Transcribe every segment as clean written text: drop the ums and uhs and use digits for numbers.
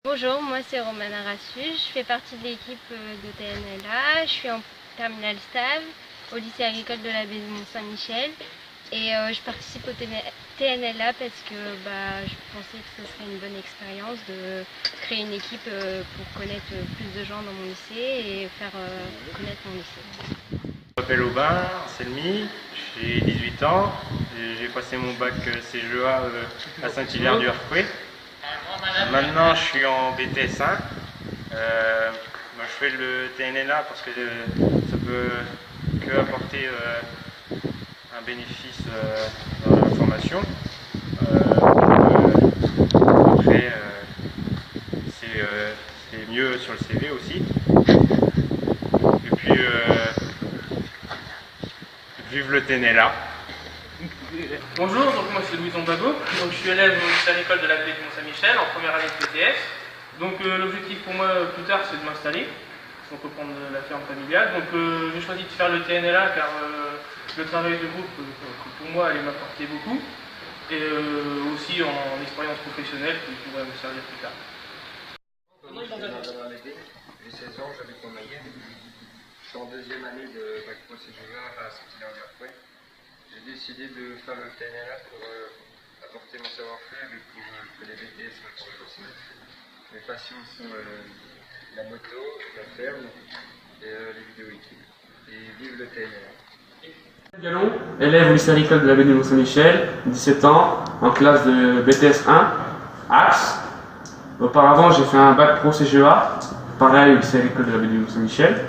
Bonjour, moi c'est Romana Rassus, je fais partie de l'équipe de TNLA, je suis en terminale STAV au lycée agricole de la baie du Mont-Saint-Michel et je participe au TNLA parce que je pensais que ce serait une bonne expérience de créer une équipe pour connaître plus de gens dans mon lycée et faire connaître mon lycée. Je m'appelle Aubin Selmi, j'ai 18 ans, j'ai passé mon bac CGEA à Saint-Hilaire-du-Harcouët. Maintenant je suis en BTS1. Je fais le TNLA parce que ça peut que apporter un bénéfice dans la formation. Après, c'est mieux sur le CV aussi. Et puis, vive le TNLA. Bonjour, donc moi c'est Louison Bagot, donc je suis élève au lycée agricole de la baie du Mont-Saint-Michel en première année de BTS. Donc l'objectif pour moi plus tard c'est de m'installer, donc reprendre la ferme familiale. Donc j'ai choisi de faire le TNLA car le travail de groupe pour moi allait m'apporter beaucoup et aussi en expérience professionnelle qui pourrait me servir plus tard. J'ai 16 ans, j'habite en Mayenne. Je suis en deuxième année de bac pro CGEA à Saint-Hilaire-du-Harcouët. J'ai décidé de faire le TNLA pour apporter mon savoir-faire et pour que les BTS m'apportent aussi. Mes passions sont la moto, la ferme et les vidéo-équipes. Et vive le TNLA. Gallon, élève au lycée agricole de la baie du Mont-Saint-Michel, 17 ans, en classe de BTS 1, Axe. Auparavant, j'ai fait un bac pro CGEA, pareil au lycée agricole de la baie du Mont-Saint-Michel.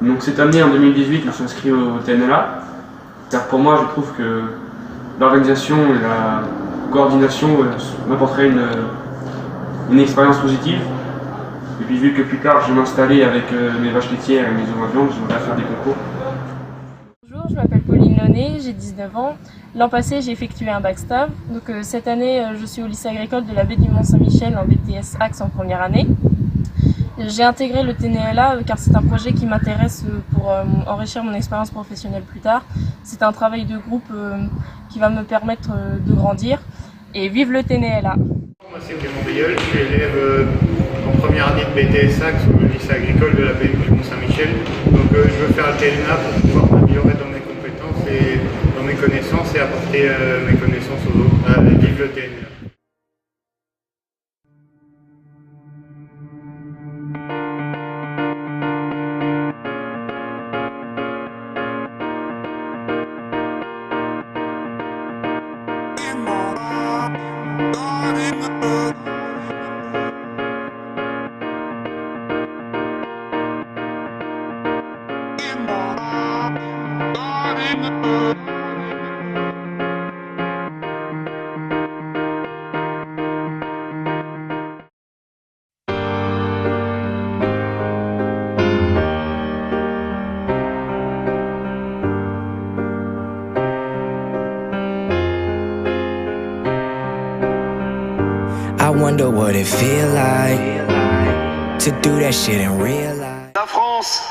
Donc cette année, en 2018, je me suis inscrit au TNLA, car pour moi, je trouve que l'organisation et la coordination m'apporteraient une expérience positive. Et puis vu que plus tard, je vais m'installer avec mes vaches laitières et mes œufs à viande, j'aimerais faire des concours. Bonjour, je m'appelle Pauline Launay, j'ai 19 ans. L'an passé, j'ai effectué un bac STAV. Donc cette année, je suis au lycée agricole de la baie du Mont-Saint-Michel en BTS Axe en première année. J'ai intégré le TNLA car c'est un projet qui m'intéresse pour enrichir mon expérience professionnelle plus tard. C'est un travail de groupe qui va me permettre de grandir. Et vive le TNLA! Moi c'est Clément Bayeul, je suis élève en première année de BTS Axe au lycée agricole de la baie du Mont-Saint-Michel. Donc je veux faire le TNLA pour pouvoir m'améliorer dans mes compétences et dans mes connaissances et apporter mes connaissances aux autres. Vive le TNLA! I wonder what it feel like to do that shit in real life. La France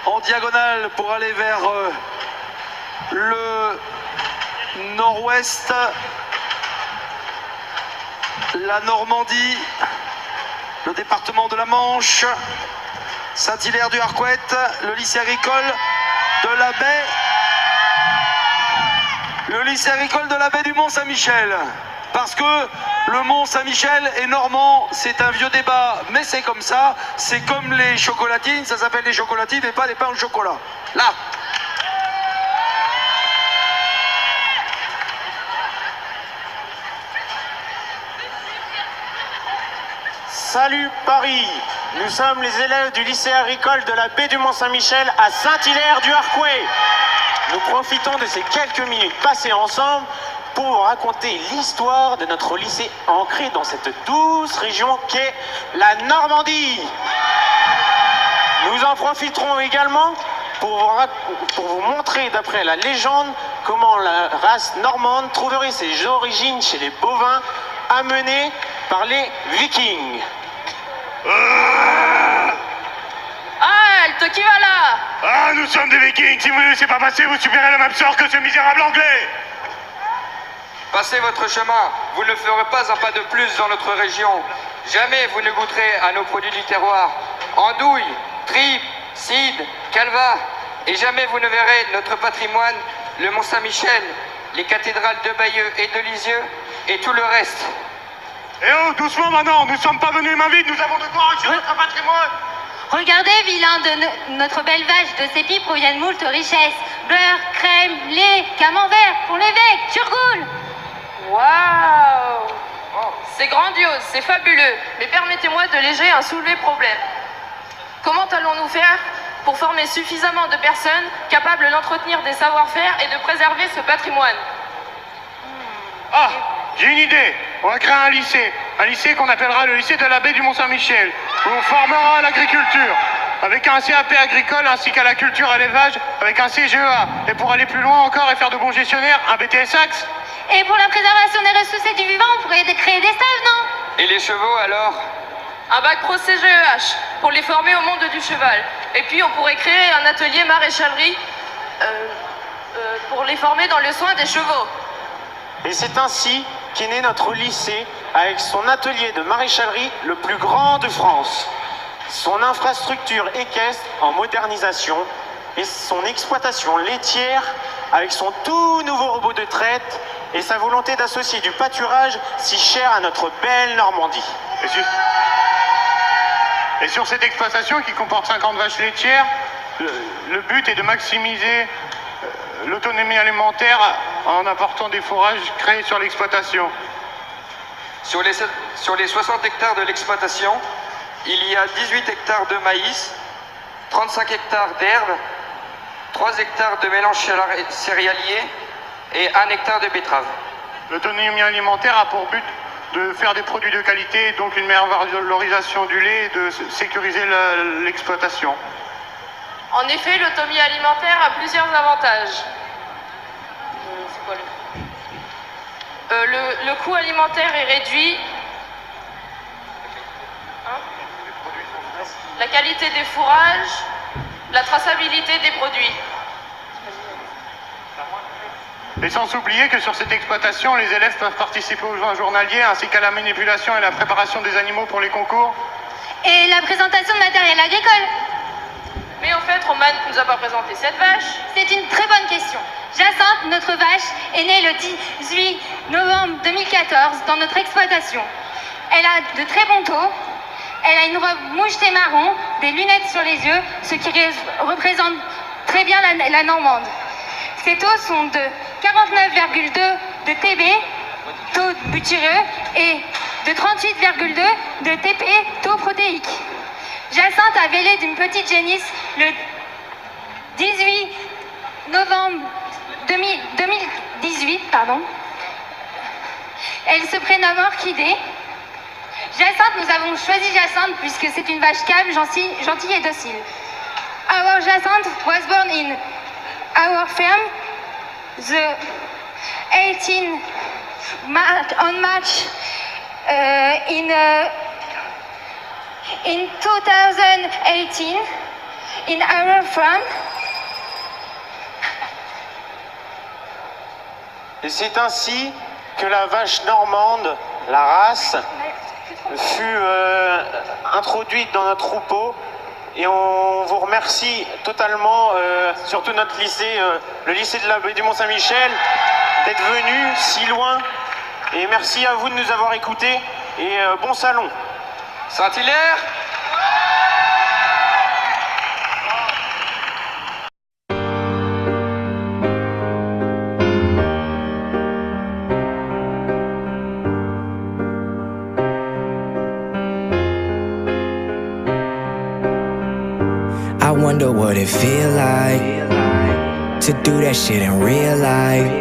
en diagonale pour aller vers le nord-ouest, la Normandie, le département de la Manche, Saint-Hilaire-du-Harcouët, le lycée agricole de la baie, du Mont-Saint-Michel. Parce que le Mont-Saint-Michel est normand, c'est un vieux débat, mais c'est comme ça. C'est comme les chocolatines, ça s'appelle les chocolatines et pas les pains au chocolat. Là. Salut Paris, nous sommes les élèves du lycée agricole de la baie du Mont-Saint-Michel à Saint-Hilaire-du-Harcouët. Nous profitons de ces quelques minutes passées ensemble pour vous raconter l'histoire de notre lycée ancré dans cette douce région qu'est la Normandie. Nous en profiterons également pour vous montrer, d'après la légende, comment la race normande trouverait ses origines chez les bovins amenés par les Vikings. Halte, qui va là? Ah, nous sommes des Vikings, si vous ne laissez pas passer, vous subirez le même sort que ce misérable anglais. Passez votre chemin, vous ne ferez pas un pas de plus dans notre région. Jamais vous ne goûterez à nos produits du terroir. Andouille, tripes, cidre, calva. Et jamais vous ne verrez notre patrimoine, le Mont-Saint-Michel, les cathédrales de Bayeux et de Lisieux et tout le reste. Eh oh, doucement maintenant, nous ne sommes pas venus main vide, nous avons de quoi enrichir notre patrimoine. Regardez, vilain, de notre belle vache, de ses pipes proviennent moult richesses. Beurre, crème, lait, camembert, pour l'évêque, turgoule. Waouh! C'est grandiose, c'est fabuleux, mais permettez-moi de léger un soulevé problème. Comment allons-nous faire pour former suffisamment de personnes capables d'entretenir des savoir-faire et de préserver ce patrimoine? Ah, j'ai une idée. On va créer un lycée qu'on appellera le lycée de la baie du Mont-Saint-Michel, où on formera à l'agriculture, avec un CAP agricole ainsi qu'à la culture et l'élevage, avec un CGEA. Et pour aller plus loin encore et faire de bons gestionnaires, un BTS Axe. Et pour la préservation des ressources et du vivant, on pourrait créer des stages, non? Et les chevaux alors? Un bac pro CGEH pour les former au monde du cheval. Et puis on pourrait créer un atelier maréchalerie pour les former dans le soin des chevaux. Et c'est ainsi qu'est né notre lycée, avec son atelier de maréchalerie le plus grand de France, son infrastructure équestre en modernisation et son exploitation laitière avec son tout nouveau robot de traite et sa volonté d'associer du pâturage si cher à notre belle Normandie. Et sur cette exploitation qui comporte 50 vaches laitières, le but est de maximiser l'autonomie alimentaire en apportant des fourrages créés sur l'exploitation. Sur les 60 hectares de l'exploitation, il y a 18 hectares de maïs, 35 hectares d'herbe, 3 hectares de mélange céréalier et 1 hectare de betterave. L'autonomie alimentaire a pour but de faire des produits de qualité, donc une meilleure valorisation du lait et de sécuriser l'exploitation. En effet, l'autonomie alimentaire a plusieurs avantages. Le coût alimentaire est réduit. La qualité des fourrages, la traçabilité des produits. Et sans oublier que sur cette exploitation, les élèves peuvent participer aux joints journaliers ainsi qu'à la manipulation et la préparation des animaux pour les concours. Et la présentation de matériel agricole. Mais en fait, Roman ne nous a pas présenté cette vache. C'est une très bonne question. Jacinthe, notre vache, est née le 18 novembre 2014 dans notre exploitation. Elle a de très bons taux. Elle a une robe mouchetée marron, des lunettes sur les yeux, ce qui représente très bien la Normande. Ses taux sont de 49,2 de TB, taux butyreux, et de 38,2 de TP, taux protéique. Jacinthe a vélé d'une petite génisse le 18 novembre 2018. Elle se prénomme Orchidée. Jacinthe, nous avons choisi Jacinthe puisque c'est une vache calme, gentille et docile. Our Jacinthe was born in our farm the 18 on March in 2018 in our farm. Et c'est ainsi que la vache normande, la race, fut introduite dans notre troupeau. Et on vous remercie totalement, surtout notre lycée, le lycée de la baie du Mont-Saint-Michel, d'être venu si loin. Et merci à vous de nous avoir écoutés. Et bon salon. Saint-Hilaire. I wonder what it feel like to do that shit in real life.